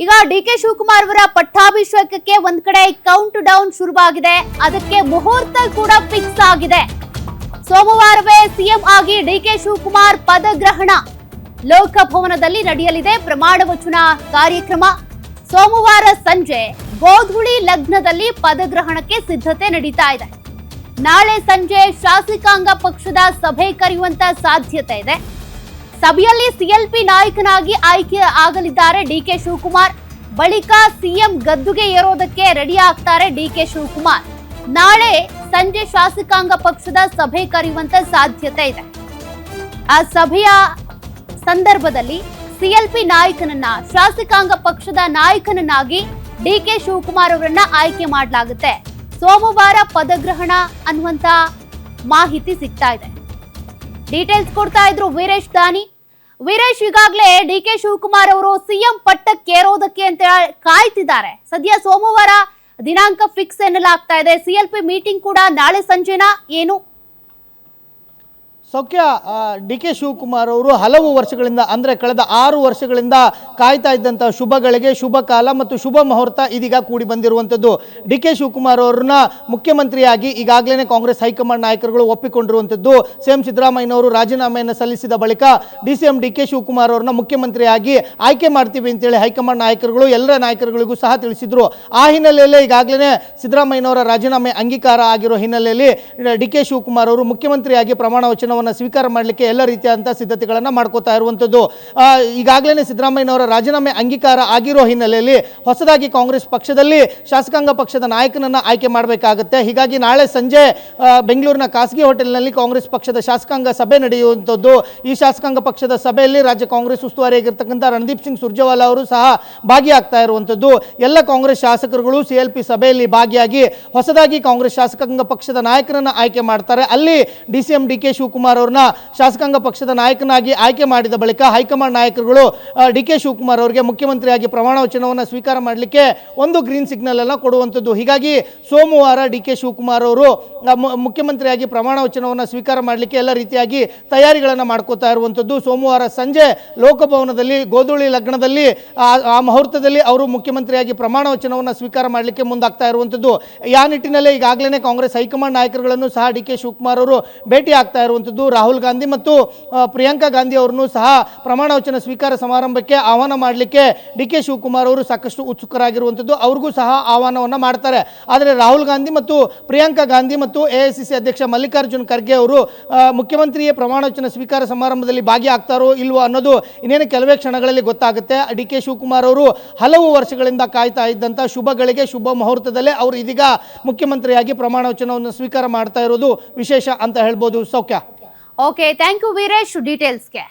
ಈಗ ಡಿ.ಕೆ. ಶಿವಕುಮಾರ್ ಅವರ ಪಟ್ಟಾಭಿಷೇಕಕ್ಕೆ ಒಂದ್ ಕಡೆ ಕೌಂಟ್ ಡೌನ್ ಶುರುವಾಗಿದೆ. ಅದಕ್ಕೆ ಮುಹೂರ್ತ ಕೂಡ ಫಿಕ್ಸ್ ಆಗಿದೆ. ಸೋಮವಾರವೇ ಸಿಎಂ ಆಗಿ ಡಿ.ಕೆ. ಶಿವಕುಮಾರ್ ಪದಗ್ರಹಣ ಲೋಕಭವನದಲ್ಲಿ ನಡೆಯಲಿದೆ. ಪ್ರಮಾಣ ವಚನ ಕಾರ್ಯಕ್ರಮ ಸೋಮವಾರ ಸಂಜೆ ಗೋಧುಳಿ ಲಗ್ನದಲ್ಲಿ ಪದಗ್ರಹಣಕ್ಕೆ ಸಿದ್ಧತೆ ನಡೀತಾ ಇದೆ. ನಾಳೆ ಸಂಜೆ ಶಾಸಕಾಂಗ ಪಕ್ಷದ ಸಭೆ ಕರೆಯುವಂತ ಸಾಧ್ಯತೆ ಇದೆ. ಸಭೆಯಲ್ಲಿ ಸಿಎಲ್ಪಿ ನಾಯಕನಾಗಿ ಆಯ್ಕೆ ಆಗಲಿದ್ದಾರೆ ಡಿ.ಕೆ. ಶಿವಕುಮಾರ್. ಬಳಿಕ ಸಿಎಂ ಗದ್ದುಗೆ ಏರೋದಕ್ಕೆ ರೆಡಿ ಆಗ್ತಾರೆ ಡಿ.ಕೆ. ಶಿವಕುಮಾರ್. ನಾಳೆ ಸಂಜೆ ಶಾಸಕಾಂಗ ಪಕ್ಷದ ಸಭೆ ಕರೆಯುವಂತ ಸಾಧ್ಯತೆ ಇದೆ. ಆ ಸಭೆಯ ಸಂದರ್ಭದಲ್ಲಿ ಸಿಎಲ್ಪಿ ನಾಯಕನನ್ನ ಶಾಸಕಾಂಗ ಪಕ್ಷದ ನಾಯಕನನ್ನಾಗಿ ಡಿ.ಕೆ. ಶಿವಕುಮಾರ್ ಅವರನ್ನ ಆಯ್ಕೆ ಮಾಡಲಾಗುತ್ತೆ. ಸೋಮವಾರ ಪದಗ್ರಹಣ ಅನ್ನುವಂತ ಮಾಹಿತಿ ಸಿಗ್ತಾ ಇದೆ. ಡೀಟೇಲ್ಸ್ ಕೊಡ್ತಾ ಇದ್ರು ವೀರೇಶ್ ದಾನಿ. ವೀರೇಶ್, ಈಗಾಗಲೇ ಡಿ.ಕೆ. ಶಿವಕುಮಾರ್ ಅವರು ಸಿಎಂ ಪಟ್ಟಕ್ಕೇರೋದಕ್ಕೆ ಅಂತ ಕಾಯ್ತಿದ್ದಾರೆ. ಸದ್ಯ ಸೋಮವಾರ ದಿನಾಂಕ ಫಿಕ್ಸ್ ಎನ್ನಲಾಗ್ತಾ ಇದೆ. ಸಿಎಲ್ಪಿ ಮೀಟಿಂಗ್ ಕೂಡ ನಾಳೆ ಸಂಜೆನಾ ಏನು? ಸೌಖ್ಯ, ಡಿ.ಕೆ. ಶಿವಕುಮಾರ್ ಅವರು ಹಲವು ವರ್ಷಗಳಿಂದ ಅಂದರೆ ಕಳೆದ 6 ವರ್ಷಗಳಿಂದ ಕಾಯ್ತಾ ಇದ್ದಂಥ ಶುಭಗಳಿಗೆ ಶುಭ ಕಾಲ ಮತ್ತು ಶುಭ ಮುಹೂರ್ತ ಇದೀಗ ಕೂಡಿ ಬಂದಿರುವಂಥದ್ದು. ಡಿ.ಕೆ. ಶಿವಕುಮಾರ್ ಅವ್ರನ್ನ ಮುಖ್ಯಮಂತ್ರಿಯಾಗಿ ಈಗಾಗಲೇ ಕಾಂಗ್ರೆಸ್ ಹೈಕಮಾಂಡ್ ನಾಯಕರುಗಳು ಒಪ್ಪಿಕೊಂಡಿರುವಂಥದ್ದು. ಸಿಎಂ ಸಿದ್ದರಾಮಯ್ಯನವರು ರಾಜೀನಾಮೆಯನ್ನು ಸಲ್ಲಿಸಿದ ಬಳಿಕ ಸಿಎಂ ಡಿ.ಕೆ. ಶಿವಕುಮಾರ್ ಅವ್ರನ್ನ ಮುಖ್ಯಮಂತ್ರಿಯಾಗಿ ಆಯ್ಕೆ ಮಾಡ್ತೀವಿ ಅಂತೇಳಿ ಹೈಕಮಾಂಡ್ ನಾಯಕರುಗಳು ಎಲ್ಲರ ನಾಯಕರುಗಳಿಗೂ ಸಹ ತಿಳಿಸಿದ್ರು. ಆ ಹಿನ್ನೆಲೆಯಲ್ಲಿ ಈಗಾಗಲೇ ಸಿದ್ದರಾಮಯ್ಯನವರ ರಾಜೀನಾಮೆ ಅಂಗೀಕಾರ ಆಗಿರೋ ಹಿನ್ನೆಲೆಯಲ್ಲಿ ಡಿ.ಕೆ. ಶಿವಕುಮಾರ್ ಅವರು ಮುಖ್ಯಮಂತ್ರಿಯಾಗಿ ಪ್ರಮಾಣ ವಚನ ಸ್ವೀಕಾರ ಮಾಡಲಿಕ್ಕೆ ಎಲ್ಲ ರೀತಿಯಾದಂತಹ ಸಿದ್ಧತೆಗಳನ್ನು ಮಾಡ್ಕೋತಾ ಇರುವಂತದ್ದು. ಈಗಾಗಲೇ ಸಿದ್ದರಾಮಯ್ಯನವರ ರಾಜೀನಾಮೆ ಅಂಗೀಕಾರ ಆಗಿರೋ ಹಿನ್ನೆಲೆಯಲ್ಲಿ ಹೊಸದಾಗಿ ಕಾಂಗ್ರೆಸ್ ಪಕ್ಷದಲ್ಲಿ ಶಾಸಕಾಂಗ ಪಕ್ಷದ ನಾಯಕನನ್ನ ಆಯ್ಕೆ ಮಾಡಬೇಕಾಗುತ್ತೆ. ಹೀಗಾಗಿ ನಾಳೆ ಸಂಜೆ ಬೆಂಗಳೂರಿನ ಖಾಸಗಿ ಹೋಟೆಲ್ನಲ್ಲಿ ಕಾಂಗ್ರೆಸ್ ಪಕ್ಷದ ಶಾಸಕಾಂಗ ಸಭೆ ನಡೆಯುವಂಥದ್ದು. ಈ ಶಾಸಕಾಂಗ ಪಕ್ಷದ ಸಭೆಯಲ್ಲಿ ರಾಜ್ಯ ಕಾಂಗ್ರೆಸ್ ಉಸ್ತುವಾರಿಯಾಗಿರ್ತಕ್ಕಂಥ ರಣದೀಪ್ ಸಿಂಗ್ ಸುರ್ಜೇವಾಲಾ ಅವರು ಸಹ ಭಾಗಿಯಾಗ್ತಾ ಇರುವಂಥದ್ದು. ಎಲ್ಲ ಕಾಂಗ್ರೆಸ್ ಶಾಸಕರುಗಳು ಸಿಎಲ್ಪಿ ಸಭೆಯಲ್ಲಿ ಭಾಗಿಯಾಗಿ ಹೊಸದಾಗಿ ಕಾಂಗ್ರೆಸ್ ಶಾಸಕಾಂಗ ಪಕ್ಷದ ನಾಯಕರನ್ನ ಆಯ್ಕೆ ಮಾಡ್ತಾರೆ. ಅಲ್ಲಿ ಸಿಎಂ ಡಿ.ಕೆ. ಶಿವಕುಮಾರ್ ಅವ್ರನ್ನ ಶಾಸಕಾಂಗ ಪಕ್ಷದ ನಾಯಕನಾಗಿ ಆಯ್ಕೆ ಮಾಡಿದ ಬಳಿಕ ಹೈಕಮಾಂಡ್ ನಾಯಕರುಗಳು ಡಿ.ಕೆ. ಶಿವಕುಮಾರ್ ಅವರಿಗೆ ಮುಖ್ಯಮಂತ್ರಿಯಾಗಿ ಪ್ರಮಾಣ ವಚನವನ್ನು ಸ್ವೀಕಾರ ಮಾಡಲಿಕ್ಕೆ ಒಂದು ಗ್ರೀನ್ ಸಿಗ್ನಲ್ ಅನ್ನು ಕೊಡುವಂಥದ್ದು. ಹೀಗಾಗಿ ಸೋಮವಾರ ಡಿ.ಕೆ. ಶಿವಕುಮಾರ್ ಅವರು ಮುಖ್ಯಮಂತ್ರಿಯಾಗಿ ಪ್ರಮಾಣ ವಚನವನ್ನು ಸ್ವೀಕಾರ ಮಾಡಲಿಕ್ಕೆ ಎಲ್ಲ ರೀತಿಯಾಗಿ ತಯಾರಿಗಳನ್ನು ಮಾಡ್ಕೋತಾ ಇರುವಂಥದ್ದು. ಸೋಮವಾರ ಸಂಜೆ ಲೋಕಭವನದಲ್ಲಿ ಗೋಧುಳಿ ಲಗ್ನದಲ್ಲಿ ಆ ಮುಹೂರ್ತದಲ್ಲಿ ಅವರು ಮುಖ್ಯಮಂತ್ರಿಯಾಗಿ ಪ್ರಮಾಣ ವಚನವನ್ನು ಸ್ವೀಕಾರ ಮಾಡಲಿಕ್ಕೆ ಮುಂದಾಗ್ತಾ ಇರುವಂಥದ್ದು. ಆ ನಿಟ್ಟಿನಲ್ಲಿ ಈಗಾಗಲೇ ಕಾಂಗ್ರೆಸ್ ಹೈಕಮಾಂಡ್ ನಾಯಕರುಗಳನ್ನು ಸಹ ಡಿ.ಕೆ. ಶಿವಕುಮಾರ್ ಅವರು ಭೇಟಿ ಆಗ್ತಾ ಇರುವಂಥದ್ದು. ರಾಹುಲ್ ಗಾಂಧಿ ಮತ್ತು ಪ್ರಿಯಾಂಕಾ ಗಾಂಧಿ ಅವರನ್ನು ಸಹ ಪ್ರಮಾಣ ವಚನ ಸ್ವೀಕಾರ ಸಮಾರಂಭಕ್ಕೆ ಆಹ್ವಾನ ಮಾಡಲಿಕ್ಕೆ ಡಿ.ಕೆ. ಶಿವಕುಮಾರ್ ಅವರು ಸಾಕಷ್ಟು ಉತ್ಸುಕರಾಗಿರುವಂಥದ್ದು. ಅವ್ರಿಗೂ ಸಹ ಆಹ್ವಾನವನ್ನು ಮಾಡ್ತಾರೆ. ಆದರೆ ರಾಹುಲ್ ಗಾಂಧಿ ಮತ್ತು ಪ್ರಿಯಾಂಕಾ ಗಾಂಧಿ ಮತ್ತು ಎಐಸಿಸಿ ಅಧ್ಯಕ್ಷ ಮಲ್ಲಿಕಾರ್ಜುನ್ ಖರ್ಗೆ ಅವರು ಮುಖ್ಯಮಂತ್ರಿಯ ಪ್ರಮಾಣ ವಚನ ಸ್ವೀಕಾರ ಸಮಾರಂಭದಲ್ಲಿ ಭಾಗಿಯಾಗ್ತಾರೋ ಇಲ್ವೋ ಅನ್ನೋದು ಇನ್ನೇನು ಕೆಲವೇ ಕ್ಷಣಗಳಲ್ಲಿ ಗೊತ್ತಾಗುತ್ತೆ. ಡಿ.ಕೆ. ಶಿವಕುಮಾರ್ ಅವರು ಹಲವು ವರ್ಷಗಳಿಂದ ಕಾಯ್ತಾ ಇದ್ದಂಥ ಶುಭಗಳಿಗೆ ಶುಭ ಮುಹೂರ್ತದಲ್ಲೇ ಅವರು ಇದೀಗ ಮುಖ್ಯಮಂತ್ರಿಯಾಗಿ ಪ್ರಮಾಣ ವಚನವನ್ನು ಸ್ವೀಕಾರ ಮಾಡ್ತಾ ಇರೋದು ವಿಶೇಷ ಅಂತ ಹೇಳ್ಬೋದು. ಸೌಖ್ಯ. Okay, thank you Veeresh ಡೀಟೇಲ್ಸ್ಗೆ.